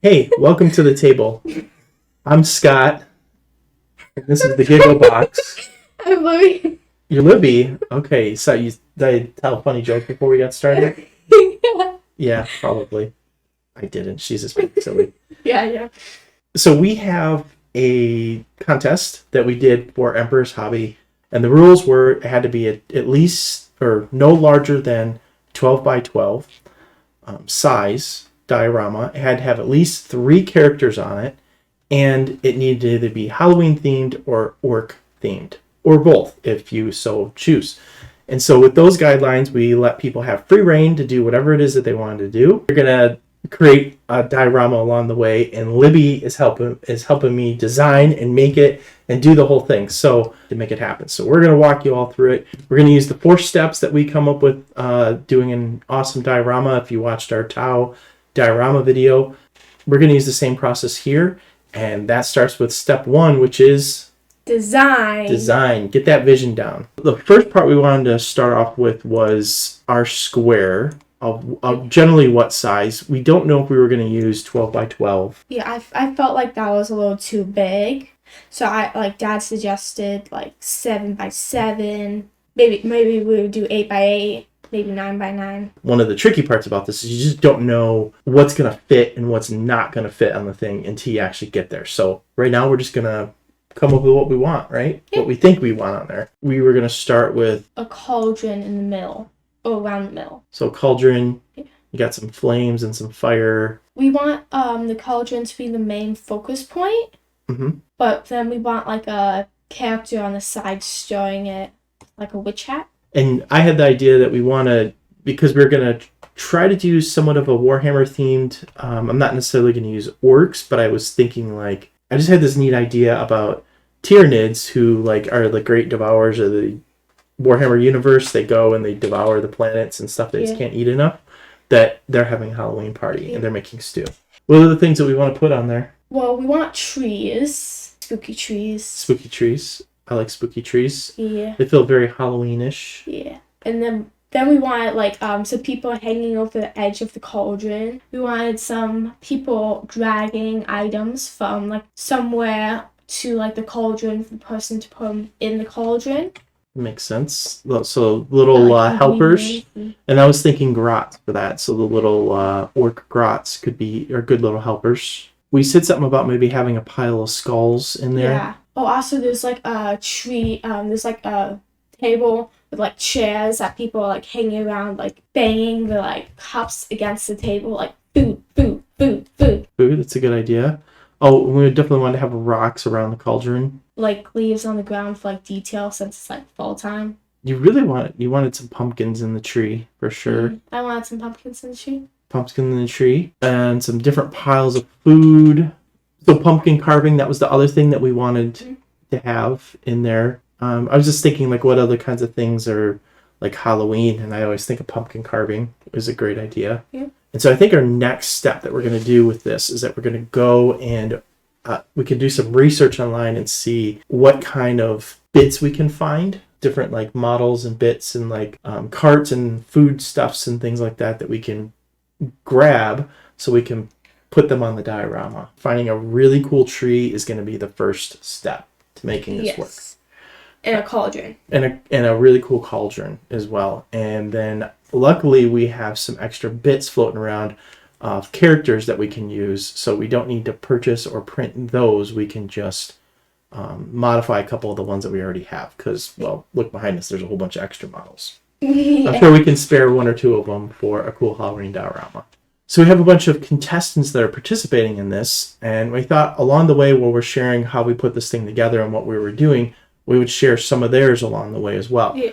Hey, welcome to the table. I'm Scott, and this is the Giggle Box. I'm Libby. You're Libby? Okay, so did I tell a funny joke before we got started? Yeah, probably. I didn't. She's just being silly. Yeah. So we have a contest that we did for Emperor's Hobby, and the rules were it had to be at least, or no larger than 12 by 12 size diorama. It had to have at least 3 characters on it, and it needed to either be Halloween themed or orc themed, or both if you so choose. And so with those guidelines, we let people have free reign to do whatever it is that they wanted to do. We're gonna create a diorama along the way, and Libby is helping me design and make it and do the whole thing so to make it happen. So we're gonna walk you all through it. We're gonna use the 4 steps that we come up with doing an awesome diorama. If you watched our Tau diorama video, we're gonna use the same process here, and that starts with step 1, which is Design. Get that vision down. The first part we wanted to start off with was our square of generally what size. We don't know if we were going to use 12 by 12. Yeah, I felt like that was a little too big. So Dad suggested 7 by 7. Maybe we would do 8 by 8. Maybe 9 by 9. One of the tricky parts about this is you just don't know what's going to fit and what's not going to fit on the thing until you actually get there. So right now we're just going to come up with what we want, right? Yeah. What we think we want on there. We were going to start with a cauldron in the middle, or around the middle. So cauldron, yeah. You got some flames and some fire. We want the cauldron to be the main focus point, but then we want a character on the side stirring it, like a witch hat. And I had the idea that we want to, because we're going to try to do somewhat of a Warhammer themed, I'm not necessarily going to use orcs, but I was thinking I just had this neat idea about Tyranids, who are the great devourers of the Warhammer universe. They go and they devour the planets and stuff they just can't eat enough, that they're having a Halloween party and they're making stew. What are the things that we want to put on there? Well, we want trees. Spooky trees. Spooky trees. I like spooky trees. Yeah. They feel very Halloween-ish. Yeah. And then we wanted some people hanging over the edge of the cauldron. We wanted some people dragging items from somewhere to the cauldron for the person to put them in the cauldron. Makes sense. So little helpers. And I was thinking grots for that. So the little orc grots are good little helpers. We said something about maybe having a pile of skulls in there. Yeah. Oh, also there's a tree. There's a table with chairs that people are hanging around, banging the cups against the table, food. Food, that's a good idea. Oh, we definitely want to have rocks around the cauldron. Leaves on the ground for detail, since it's fall time. You wanted some pumpkins in the tree for sure. I wanted some pumpkins in the tree. Pumpkins in the tree, and some different piles of food. So pumpkin carving, that was the other thing that we wanted to have in there. I was just thinking what other kinds of things are Halloween, and I always think of pumpkin carving is a great idea. Yeah. And so I think our next step that we're going to do with this is that we're going to go and we can do some research online and see what kind of bits we can find, different models and bits and carts and food stuffs and things like that we can grab so we can put them on the diorama. Finding a really cool tree is going to be the first step to making this work. And a cauldron. And a really cool cauldron as well. And then luckily we have some extra bits floating around of characters that we can use, so we don't need to purchase or print those. We can just modify a couple of the ones that we already have, because, look behind us, there's a whole bunch of extra models. Yeah. I'm sure we can spare 1 or 2 of them for a cool Halloween diorama. So we have a bunch of contestants that are participating in this, and we thought along the way while we're sharing how we put this thing together and what we were doing, we would share some of theirs along the way as well. Yeah.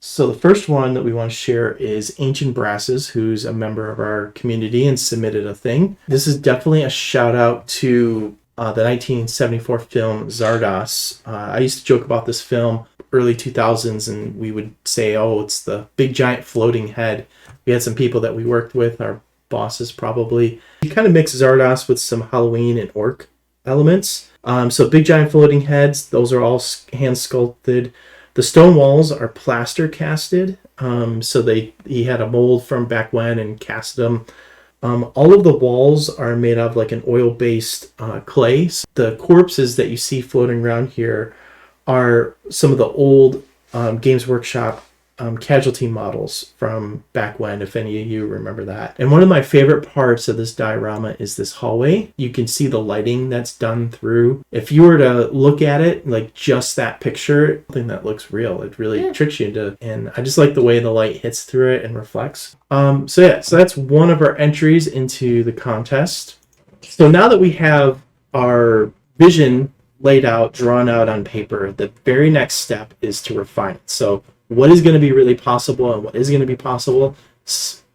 So the first one that we want to share is Ancient Brasses, who's a member of our community and submitted a thing. This is definitely a shout out to the 1974 film Zardos. I used to joke about this film early 2000s, and we would say, oh, it's the big giant floating head. We had some people that we worked with, our bosses probably. We kind of mix Zardos with some Halloween and orc elements. So big giant floating heads, those are all hand sculpted. The stone walls are plaster casted. So he had a mold from back when and casted them All of the walls are made of like an oil-based clay. So the corpses that you see floating around here are some of the old Games Workshop casualty models from back when, if any of you remember that. And one of my favorite parts of this diorama is this hallway. You can see the lighting that's done through. If you were to look at it, like just that picture, something that looks real, it really tricks you into, and I just like the way the light hits through it and reflects. So that's one of our entries into the contest. So now that we have our vision laid out, drawn out on paper, the very next step is to refine it. So what is going to be really possible and what is going to be possible,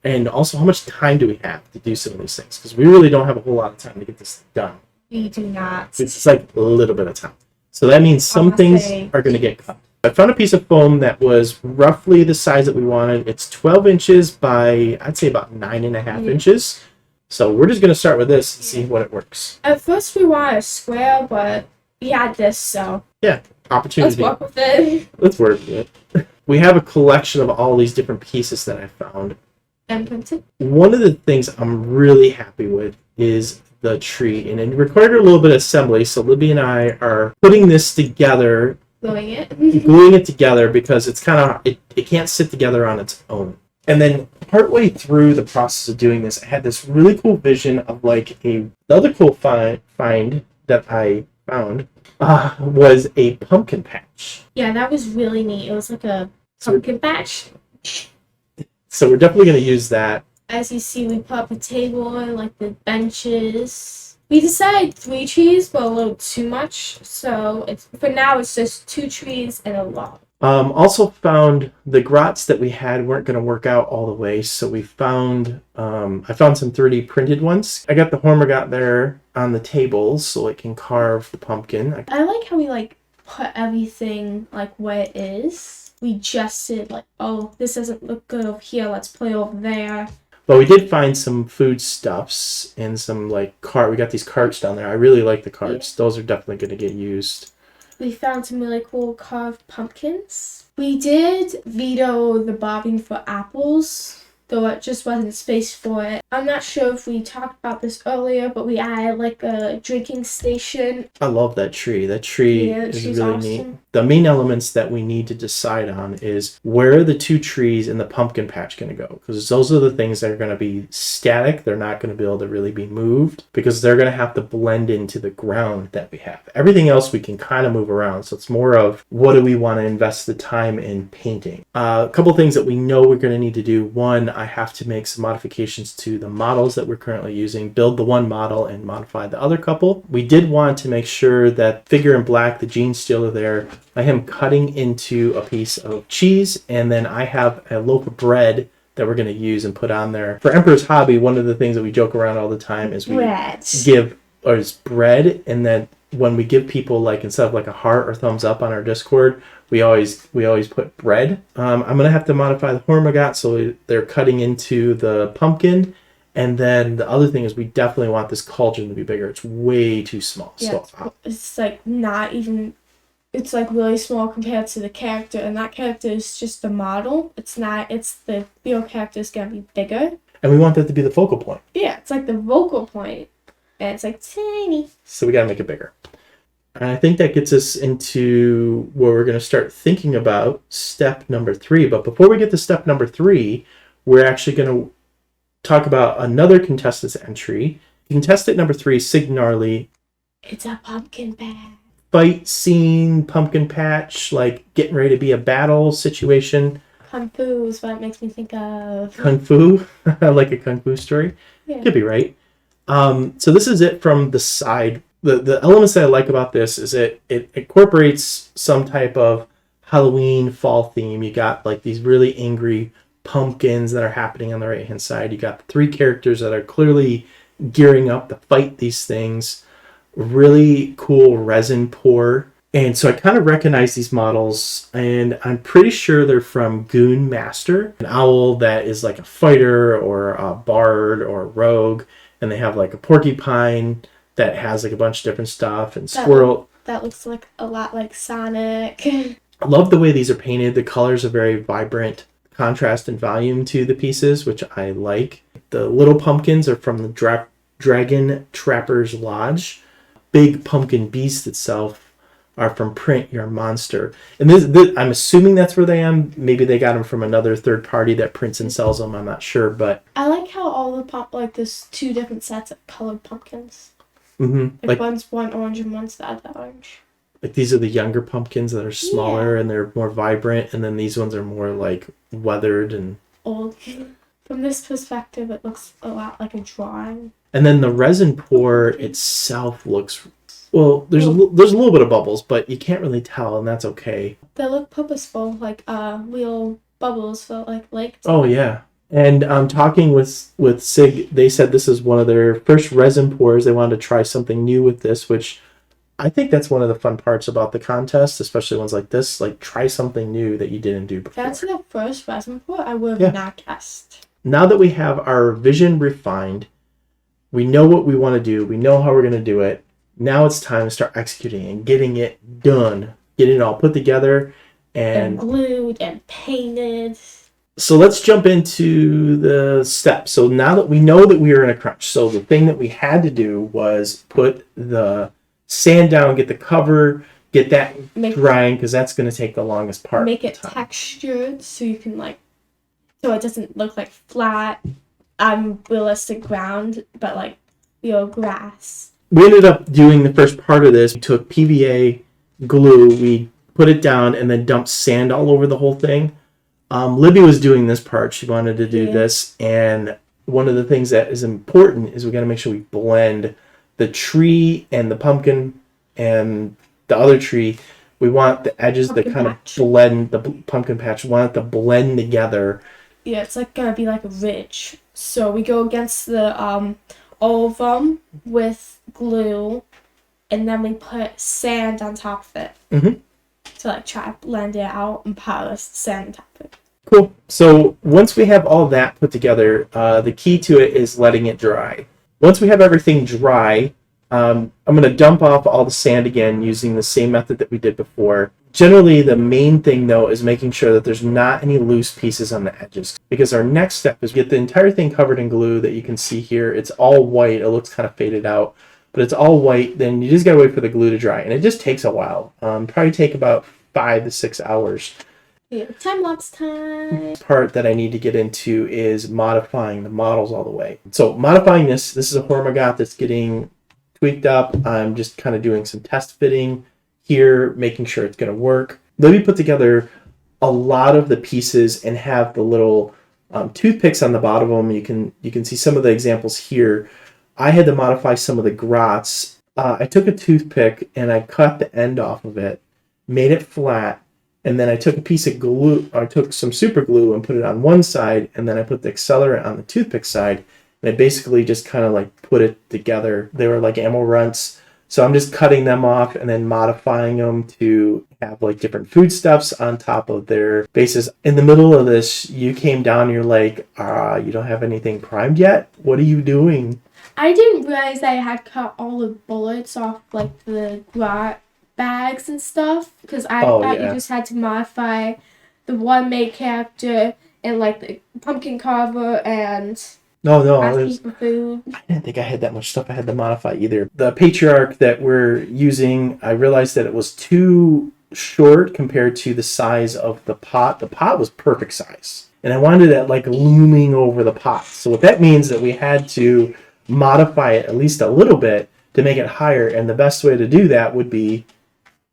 and also how much time do we have to do some of these things, because we really don't have a whole lot of time to get this done. We do not. It's like a little bit of time. So that means some things are going to get cut. I found a piece of foam that was roughly the size that we wanted. It's 12 inches by, I'd say, about 9.5 inches. So we're just going to start with this and see what it works. At first we wanted a square, but we had this, so yeah, opportunity. Let's work with it. Let's work with it. We have a collection of all these different pieces that I found. And printed. One of the things I'm really happy with is the tree, and it required a little bit of assembly. So Libby and I are putting this together, Gluing it together, because it's kind of it can't sit together on its own. And then partway through the process of doing this, I had this really cool vision of like the other cool find that I found was a pumpkin patch. Yeah, that was really neat. It was like a pumpkin patch. So we're definitely going to use that. As you see, we put up a table and like the benches. We decided 3 trees, but a little too much. So for now it's just 2 trees and a log. Also found the grots that we had weren't going to work out all the way, so we found I found some 3D printed ones. I got the Hormagot there on the tables so it can carve the pumpkin. I like how we like put everything like where it is. We just did like, oh, this doesn't look good over here, let's put it over there. But we did find some foodstuffs and some like we got these carts down there. I really like the carts. Those are definitely going to get used. We found some really cool carved pumpkins. We did veto the bobbing for apples, though it just wasn't space for it. I'm not sure if we talked about this earlier, but we added like a drinking station. I love that tree. That tree is really awesome. Neat. The main elements that we need to decide on is where are the 2 trees and the pumpkin patch going to go? Because those are the things that are going to be static. They're not going to be able to really be moved because they're going to have to blend into the ground that we have. Everything else we can kind of move around. So it's more of what do we want to invest the time in painting. A couple things that we know we're going to need to do. One, I have to make some modifications to the models that we're currently using, build the one model and modify the other couple. We did want to make sure that figure in black, the gene stealer there, I am cutting into a piece of cheese, and then I have a loaf of bread that we're going to use and put on there. For Emperor's Hobby, one of the things that we joke around all the time is is bread, and then when we give people, like, instead of like a heart or thumbs up on our Discord, we always put bread. I'm gonna have to modify the Hormagot so they're cutting into the pumpkin, and then the other thing is we definitely want this cauldron to be bigger. It's way too small. Yeah, so it's like not even. It's like really small compared to the character, and that character is just the model. It's not. It's the real character is gonna be bigger. And we want that to be the focal point. Yeah, it's like the focal point, and it's like tiny. So we gotta make it bigger. And I think that gets us into where we're going to start thinking about step number 3. But before we get to step number 3, we're actually going to talk about another contestant's entry. Contestant number 3, Cygnarly. It's a pumpkin patch. Fight scene, pumpkin patch, like getting ready to be a battle situation. Kung Fu is what it makes me think of. Kung Fu? Like a Kung Fu story? Yeah. Could be right. So this is it from the side. The elements that I like about this is it incorporates some type of Halloween fall theme. You got like these really angry pumpkins that are happening on the right hand side. You got the 3 characters that are clearly gearing up to fight these things. Really cool resin pour. And so I kind of recognize these models, and I'm pretty sure they're from Goon Master, an owl that is like a fighter or a bard or a rogue, and they have like a porcupine that has like a bunch of different stuff, and squirrel. That looks like a lot like Sonic. I love the way these are painted. The colors are very vibrant, contrast and volume to the pieces, which I like. The little pumpkins are from the Dragon Trapper's Lodge. Big pumpkin beast itself are from Print Your Monster. And this I'm assuming that's where they am. Maybe they got them from another third party that prints and sells them. I'm not sure, but I like how all the there's 2 different sets of colored pumpkins. like one's one orange and one's the other orange. like these are the younger pumpkins that are smaller and they're more vibrant, and then these ones are more like weathered and old. From this perspective, it looks a lot like a drawing. And then the resin pour itself looks, well, there's a little bit of bubbles, but you can't really tell, and that's okay. They look purposeful, like real bubbles for like lakes. Oh yeah. And talking with Sig, they said this is one of their first resin pours. They wanted to try something new with this, which I think that's one of the fun parts about the contest, especially ones like this. Like, try something new that you didn't do before. That's the first resin pour I would have not guessed. Now that we have our vision refined, we know what we want to do, we know how we're going to do it, now it's time to start executing and getting it done. Getting it all put together and glued and painted. So let's jump into the steps. So now that we know that we are in a crunch, so the thing that we had to do was put the sand down, get the cover, get that drying, because that's going to take the longest part. Make it textured so you can so it doesn't look like flat, unrealistic ground, but like real grass. We ended up doing the first part of this. We took PVA glue, we put it down, and then dumped sand all over the whole thing. Libby was doing this part. She wanted to do this, and one of the things that is important is we got to make sure we blend the tree and the pumpkin and the other tree. We want the edges to kind of blend, the pumpkin patch, we want it to blend together. Yeah, it's like gonna be like a ridge. So we go against the all of them with glue, and then we put sand on top of it. To like try to blend it out and polish sand on top of it. Cool. So once we have all that put together, the key to it is letting it dry. Once we have everything dry, I'm going to dump off all the sand again using the same method that we did before. Generally, the main thing, though, is making sure that there's not any loose pieces on the edges. Because our next step is get the entire thing covered in glue that you can see here. It's all white. It looks kind of faded out, but it's all white. Then you just got to wait for the glue to dry. And it just takes a while. Probably take about 5 to 6 hours. Yeah, time-lapse time. Part that I need to get into is modifying the models all the way. So modifying this is a Hormagoth that's getting tweaked up. I'm just kind of doing some test fitting here, making sure it's going to work. Libby put together a lot of the pieces and have the little toothpicks on the bottom of them. You can see some of the examples here. I had to modify some of the grots. I took a toothpick and I cut the end off of it, made it flat, and then I took a piece of glue, I took some super glue and put it on one side, and then I put the accelerant on the toothpick side, and I basically just kind of like put it together. They were like ammo runts, so I'm just cutting them off and then modifying them to have like different foodstuffs on top of their bases. In the middle of this, you came down and you're like, you don't have anything primed yet? What are you doing? I didn't realize I had cut all the bullets off like the grot bags and stuff, because I thought you just had to modify the one main character and like the pumpkin carver and asking for food. I didn't think I had that much stuff I had to modify either. The patriarch that we're using, I realized that it was too short compared to the size of the pot. The pot was perfect size, and I wanted it like looming over the pot. So what that means that we had to modify it at least a little bit to make it higher, and the best way to do that would be,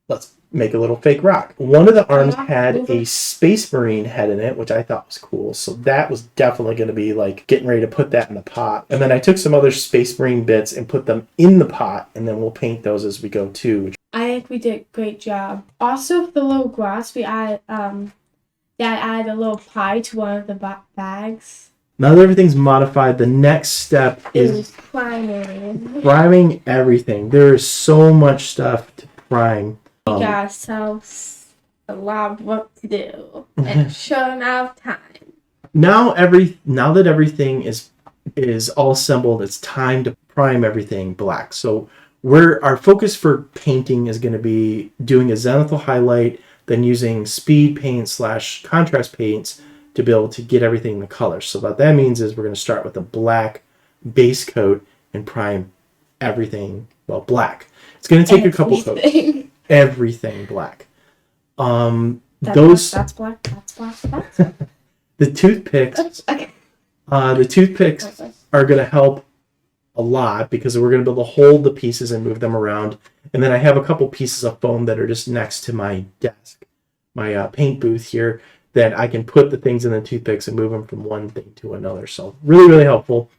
let's make a little fake rock. One of the arms had a Space Marine head in it, which I thought was cool. So that was definitely going to be like getting ready to put that in the pot. And then I took some other Space Marine bits and put them in the pot, and then we'll paint those as we go too. I think we did a great job. Also, for the little grass, we added added a little pie to one of the bags. Now that everything's modified, the next step is priming everything. There is so much stuff to prime. We got ourselves a lot of work to do and a short amount of time. Now that everything is all assembled, it's time to prime everything black. So our focus for painting is going to be doing a zenithal highlight, then using speed paint / contrast paints to be able to get everything the color. So what that means is we're going to start with a black base coat and prime everything, well, black. It's going to take a couple coats. Everything black. That's black. The toothpicks. Okay. The toothpicks are going to help a lot because we're going to be able to hold the pieces and move them around. And then I have a couple pieces of foam that are just next to my desk, my paint booth here, that I can put the things in the toothpicks and move them from one thing to another. So really, really helpful.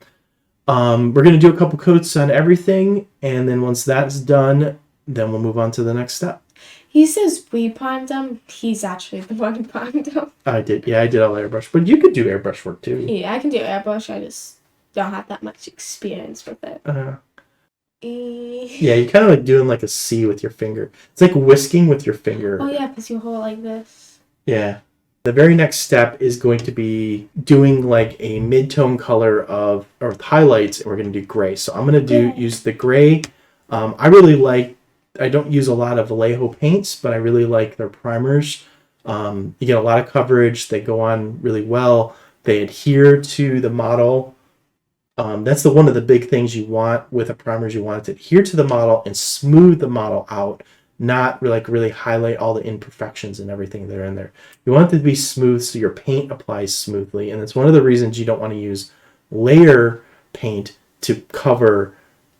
We're going to do a couple coats on everything. And then once that's done, then we'll move on to the next step. He says we primed them. He's actually the one who primed them. I did. Yeah, I did all airbrush. But you could do airbrush work too. Yeah, I can do airbrush. I just don't have that much experience with it. Yeah, you're kind of like doing like a C with your finger. It's like whisking with your finger. Oh, yeah, because you hold it like this. Yeah. The very next step is going to be doing like a mid-tone color of or highlights, and we're going to do gray. So I'm going to use the gray. I don't use a lot of Vallejo paints, but I really like their primers. You get a lot of coverage. They go on really well. They adhere to the model. That's one of the big things you want with a primer is you want it to adhere to the model and smooth the model out, not really highlight all the imperfections and everything that are in there. You want it to be smooth so your paint applies smoothly, and it's one of the reasons you don't want to use layer paint to cover,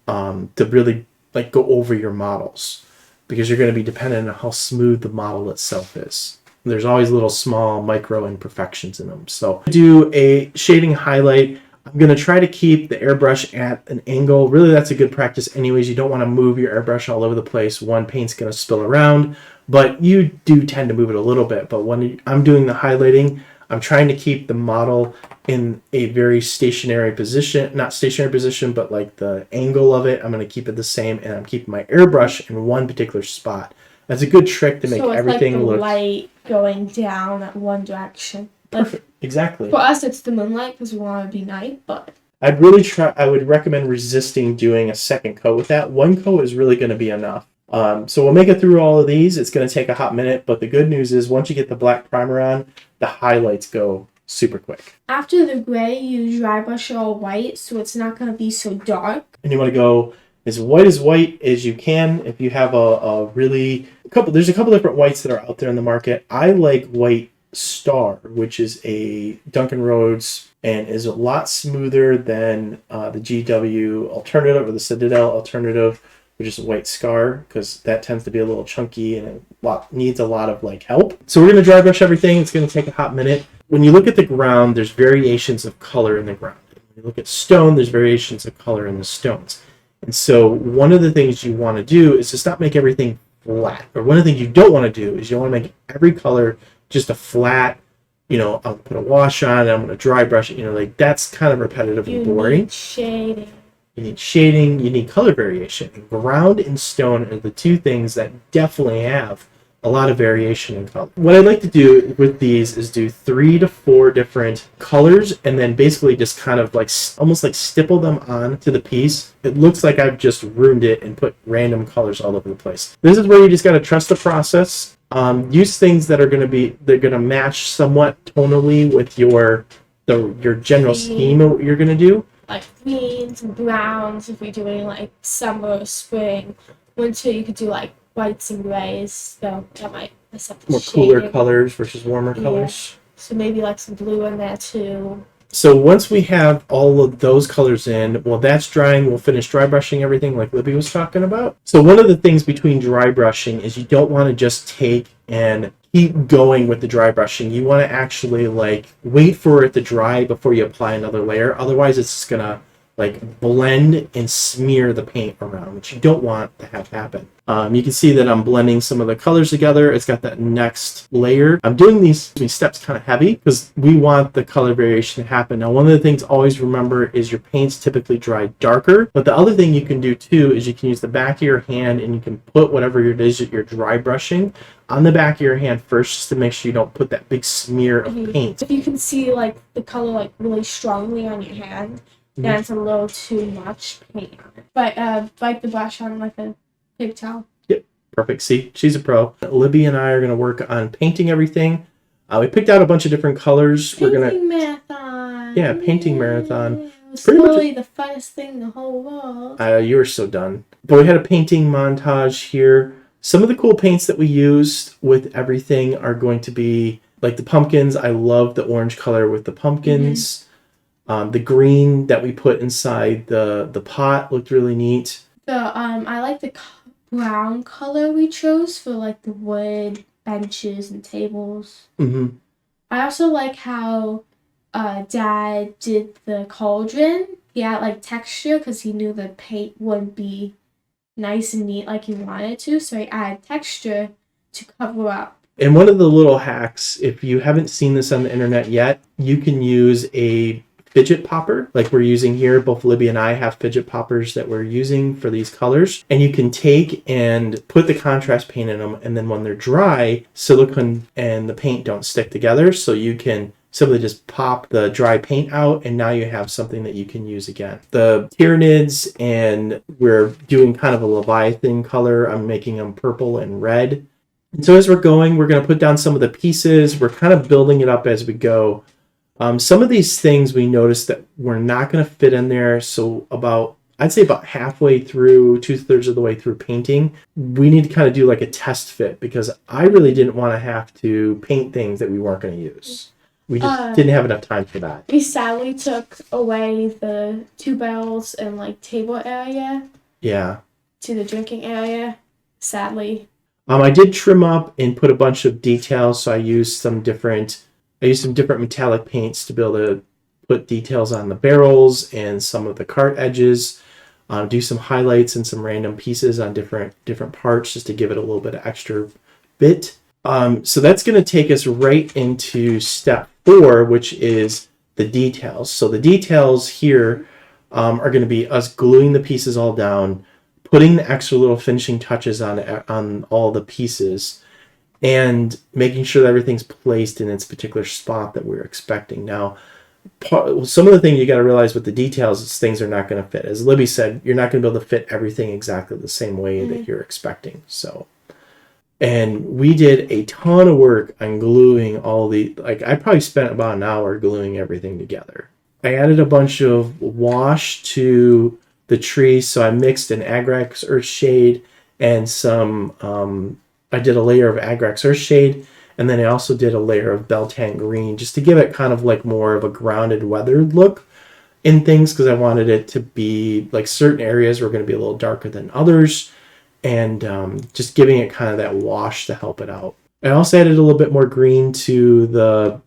to really like go over your models, because you're going to be dependent on how smooth the model itself is. There's always little small micro imperfections in them. So do a shading highlight. I'm going to try to keep the airbrush at an angle. Really, that's a good practice anyways. You don't want to move your airbrush all over the place. One, paint's going to spill around, but you do tend to move it a little bit. But when I'm doing the highlighting, I'm trying to keep the model in a very stationary position, not stationary position, but like the angle of it, I'm going to keep it the same, and I'm keeping my airbrush in one particular spot. That's a good trick to make everything look... So it's like the light going down at one direction. Perfect. Exactly. For us, it's the moonlight because we want to be night, but... I would recommend resisting doing a second coat with that. One coat is really going to be enough. So we'll make it through all of these. It's going to take a hot minute, but the good news is once you get the black primer on, the highlights go super quick. After the gray, you dry brush it all white, so it's not going to be so dark. And you want to go as white as you can. If you have there's a couple different whites that are out there in the market. I like white Star, which is a Duncan Rhodes and is a lot smoother than the GW alternative or the Citadel alternative, which is a white Scar, because that tends to be a little chunky and needs a lot of like help. So we're going to dry brush everything. It's going to take a hot minute. When you look at the ground, there's variations of color in the ground. When you look at stone, there's variations of color in the stones. And so one of the things you want to do is just not make everything flat. Or one of the things you don't want to do is you want to make every color just a flat, I'll put a wash on and I'm going to dry brush it, that's kind of repetitive and boring. You need shading, you need color variation. And ground and stone are the two things that definitely have a lot of variation in color. What I'd like to do with these is do 3 to 4 different colors and then basically just kind of like almost like stipple them on to the piece. It looks like I've just ruined it and put random colors all over the place. This is where you just got to trust the process. Use things that are going to match somewhat tonally with your general scheme of what you're going to do. Like greens and browns if you're doing like summer, spring. Winter you could do like whites and grays, so that might mess up the more shading. Cooler colors versus warmer colors. So maybe like some blue in there too. So once we have all of those colors in, while that's drying, we'll finish dry brushing everything like Libby was talking about. So one of the things between dry brushing is you don't want to just take and keep going with the dry brushing. You want to actually like wait for it to dry before you apply another layer. Otherwise it's just gonna like blend and smear the paint around, which you don't want to have happen. You can see that I'm blending some of the colors together. It's got that next layer. I'm doing these steps kind of heavy because we want the color variation to happen. Now, one of the things always remember is your paints typically dry darker, but the other thing you can do too is you can use the back of your hand and you can put whatever it is that you're dry brushing on the back of your hand first, just to make sure you don't put that big smear of paint. If you can see like the color like really strongly on your hand, then it's a little too much paint on it. But like the brush on like a big towel. Yep, perfect. See, she's a pro. Libby and I are going to work on painting everything. We picked out a bunch of different colors. Painting marathon. Yeah, painting marathon. It was Pretty much totally the funnest thing in the whole world. You were so done. But we had a painting montage here. Some of the cool paints that we used with everything are going to be like the pumpkins. I love the orange color with the pumpkins. The green that we put inside the pot looked really neat. I like the brown color we chose for like the wood benches and tables. Mm-hmm. I also like how Dad did the cauldron. He had like texture because he knew the paint wouldn't be nice and neat like he wanted to, so he added texture to cover up. And one of the little hacks, if you haven't seen this on the internet yet, you can use a fidget popper like we're using here. Both Libby and I have fidget poppers that we're using for these colors. And you can take and put the contrast paint in them, and then when they're dry, silicone and the paint don't stick together. So you can simply just pop the dry paint out, and now you have something that you can use again. The Tyranids, and we're doing kind of a Leviathan color. I'm making them purple and red. And so as we're going, we're going to put down some of the pieces. We're kind of building it up as we go. Some of these things we noticed that we're not going to fit in there. So I'd say about halfway through, 2/3 of the way through painting, we need to kind of do like a test fit, because I really didn't want to have to paint things that we weren't going to use. We just didn't have enough time for that. We sadly took away the 2 barrels and like table area. Yeah. To the drinking area, sadly. I did trim up and put a bunch of details, so I used some different metallic paints to be able to put details on the barrels and some of the cart edges. Do some highlights and some random pieces on different parts just to give it a little bit of extra bit. So that's going to take us right into step 4, which is the details. So the details here are going to be us gluing the pieces all down, putting the extra little finishing touches on all the pieces, and making sure that everything's placed in its particular spot that we're expecting. Now, some of the things you got to realize with the details is things are not going to fit. As Libby said, you're not going to be able to fit everything exactly the same way that you're expecting. So, and we did a ton of work on gluing I probably spent about an hour gluing everything together. I added a bunch of wash to the tree, so I mixed an Agrax Earthshade and I did a layer of Agrax Earthshade, and then I also did a layer of Beltane Green just to give it kind of like more of a grounded, weathered look in things, because I wanted it to be like certain areas were going to be a little darker than others, and just giving it kind of that wash to help it out. I also added a little bit more green to the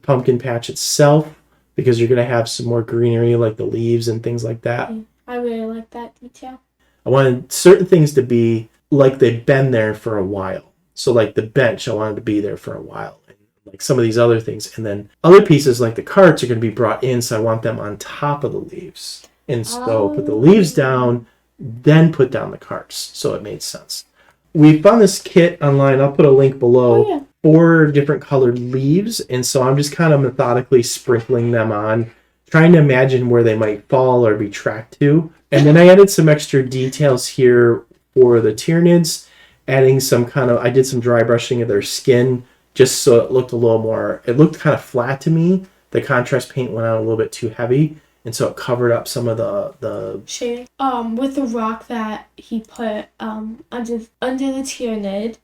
pumpkin patch itself, because you're going to have some more greenery like the leaves and things like that. I really like that detail. I wanted certain things to be like they've been there for a while. So like the bench, I wanted to be there for a while. And like some of these other things. And then other pieces like the carts are going to be brought in, so I want them on top of the leaves. And so put the leaves down, then put down the carts. So it made sense. We found this kit online. I'll put a link below. 4 different colored leaves. And so I'm just kind of methodically sprinkling them on, trying to imagine where they might fall or be tracked to. And then I added some extra details here for the Tyranids, adding I did some dry brushing of their skin just so it looked it looked kind of flat to me. The contrast paint went on a little bit too heavy, and so it covered up some of the shading. With the rock that he put under the Tyranid,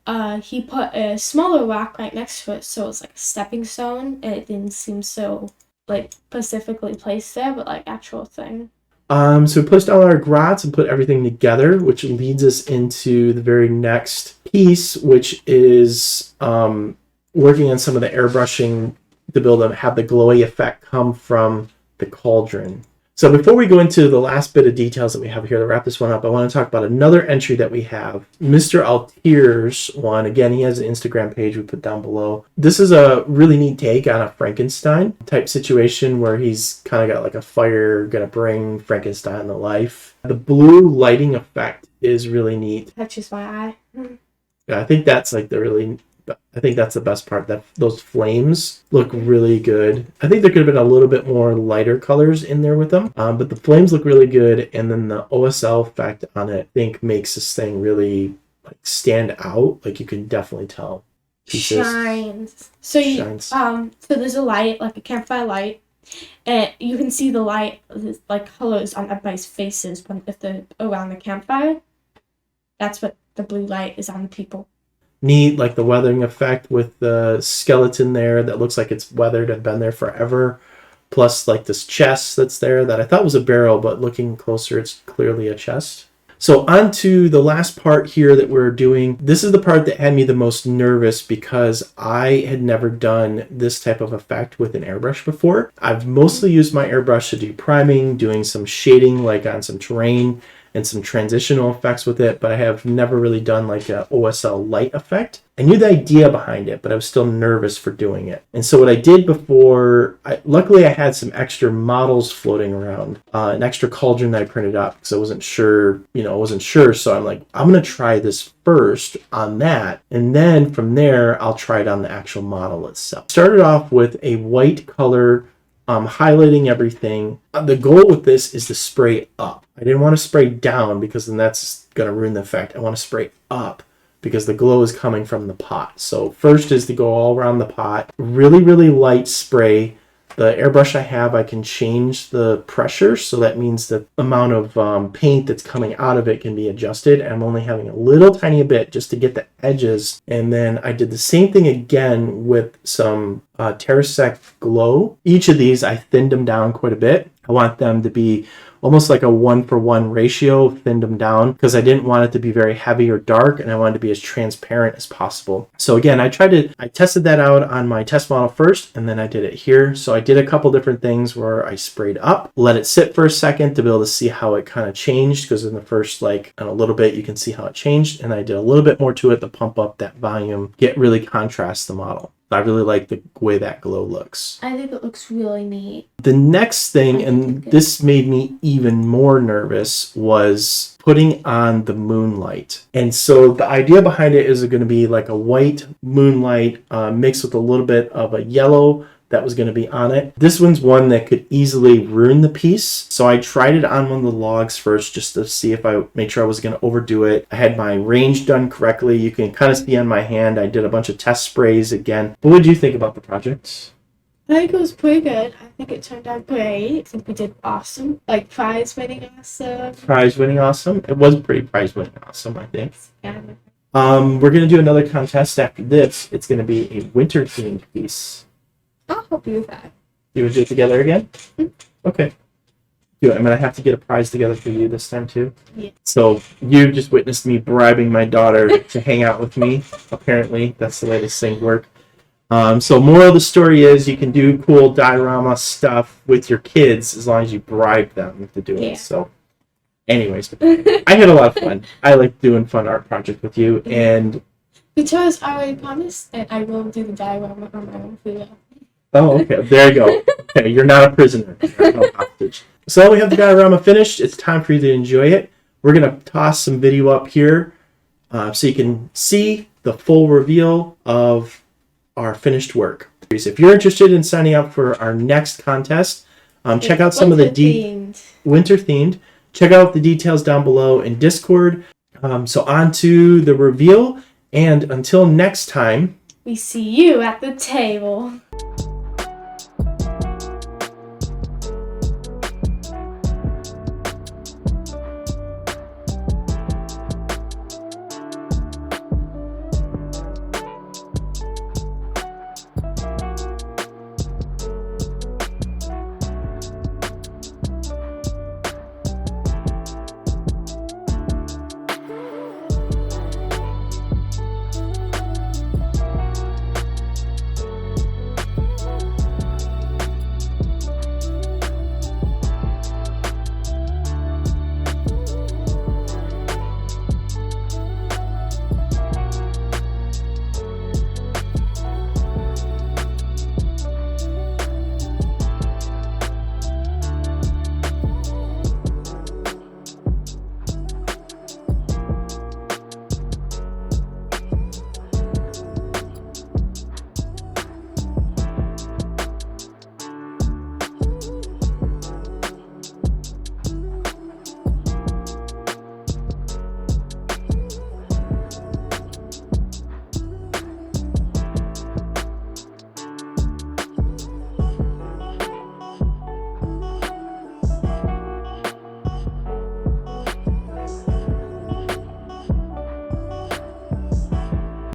he put a smaller rock right next to it, so it was like a stepping stone, and it didn't seem so like specifically placed there, but like actual thing. So we pushed all our grots and put everything together, which leads us into the very next piece, which is working on some of the airbrushing to build them, have the glowy effect come from the cauldron. So before we go into the last bit of details that we have here to wrap this one up, I want to talk about another entry that we have. MisterAltír's one. Again, he has an Instagram page we put down below. This is a really neat take on a Frankenstein type situation where he's kind of got like a fire going to bring Frankenstein to life. The blue lighting effect is really neat. Catches my eye. Yeah, I think that's like the best part. That those flames look really good. I think there could have been a little bit more lighter colors in there with them, but the flames look really good. And then the OSL effect on it, I think, makes this thing really like stand out. Like you can definitely tell. pieces. Shines. So you Shines. so there's a light, like a campfire light, and you can see the light, like colors on everybody's faces when if they're around the campfire. That's what the blue light is on the people. Neat, like the weathering effect with the skeleton there that looks like it's weathered and been there forever. Plus, like this chest that's there that I thought was a barrel, but looking closer, it's clearly a chest. So on to the last part here that we're doing. This is the part that had me the most nervous because I had never done this type of effect with an airbrush before. I've mostly used my airbrush to do priming, doing some shading like on some terrain, and some transitional effects with it, but I have never really done like a OSL light effect. I knew the idea behind it, but I was still nervous for doing it. And so what I did before, luckily I had some extra models floating around, an extra cauldron that I printed up because I wasn't sure, So I'm like, I'm going to try this first on that. And then from there, I'll try it on the actual model itself. Started off with a white color, highlighting everything. The goal with this is to spray up. I didn't want to spray down because then that's going to ruin the effect. I want to spray up because the glow is coming from the pot. So first is to go all around the pot. Really, really light spray. The airbrush I have, I can change the pressure. So that means the amount of paint that's coming out of it can be adjusted. I'm only having a little tiny bit just to get the edges. And then I did the same thing again with some Terrasec glow. Each of these, I thinned them down quite a bit. I want them to be almost like a 1-for-1 ratio, thinned them down because I didn't want it to be very heavy or dark and I wanted to be as transparent as possible. So again, I tested that out on my test model first and then I did it here. So I did a couple different things where I sprayed up, let it sit for a second to be able to see how it kind of changed because in the first in a little bit you can see how it changed, and I did a little bit more to it to pump up that volume, really contrast the model. I really like the way that glow looks. I think it looks really neat. The next thing, and this made me even more nervous, was putting on the moonlight. And so the idea behind it is going to be like a white moonlight mixed with a little bit of a yellow that was going to be on it. This one's one that could easily ruin the piece. So I tried it on one of the logs first just to see if I made sure I was going to overdo it. I had my range done correctly. You can kind of see on my hand, I did a bunch of test sprays again. What did you think about the project? I think it was pretty good. I think it turned out great. I think we did awesome. Like prize winning awesome. Prize winning awesome? It was pretty prize winning awesome, I think. Yeah. We're going to do another contest after this. It's going to be a winter themed piece. I'll help you with that. You would do it together again? Mm-hmm. Okay. I'm going to have to get a prize together for you this time too. Yeah. So you just witnessed me bribing my daughter to hang out with me. Apparently, that's the way this thing works. So moral of the story is you can do cool diorama stuff with your kids as long as you bribe them to do it. So anyways, I had a lot of fun. I like doing fun art projects with you. And because I already promised and I will do the diorama on my own video. Oh, okay. There you go. Okay, you're not a prisoner. You're no hostage. So now we have the diorama finished. It's time for you to enjoy it. We're going to toss some video up here so you can see the full reveal of our finished work. If you're interested in signing up for our next contest, check out some of the winter themed. Check out the details down below in Discord. So on to the reveal, and until next time, we see you at the table.